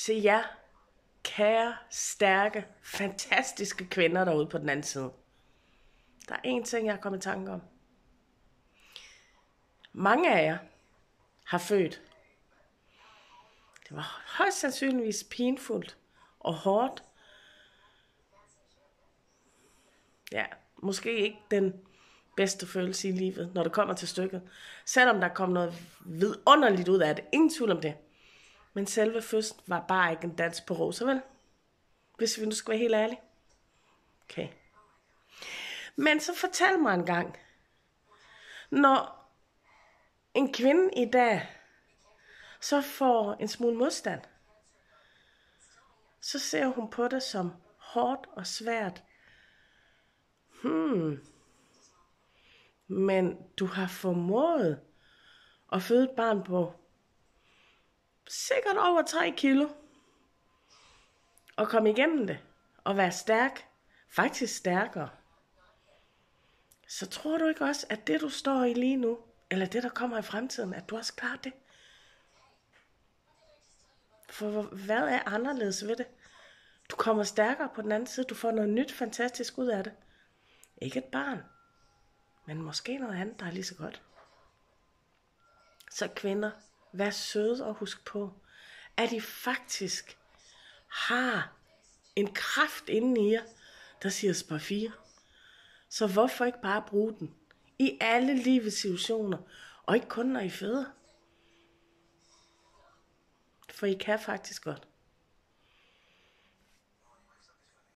til jer, kære, stærke, fantastiske kvinder derude på den anden side. Der er en ting, jeg er kommet i tanke om. Mange af jer har født. Det var højst sandsynligvis pinfuldt og hårdt. Ja, måske ikke den bedste følelse i livet, når det kommer til stykket. Selvom der kom noget vidunderligt ud af det. Ingen tvivl om det. Men selve fødslen var bare ikke en dans på roser, vel? Hvis vi nu skal være helt ærlige. Okay. Men så fortæl mig en gang. Når en kvinde i dag så får en smule modstand, så ser hun på det som hårdt og svært. Men du har formået at føde et barn på sikkert over 3 kilo. Og komme igennem det. Og være stærk. Faktisk stærkere. Så tror du ikke også, at det du står i lige nu, eller det der kommer i fremtiden, at du også klarer det? For hvad er anderledes ved det? Du kommer stærkere på den anden side. Du får noget nyt fantastisk ud af det. Ikke et barn. Men måske noget andet, der er lige så godt. Så kvinder, vær søde og husk på, at I faktisk har en kraft inde i jer, der siger spar 4. Så hvorfor ikke bare bruge den i alle livets situationer, og ikke kun når I føder? For I kan faktisk godt.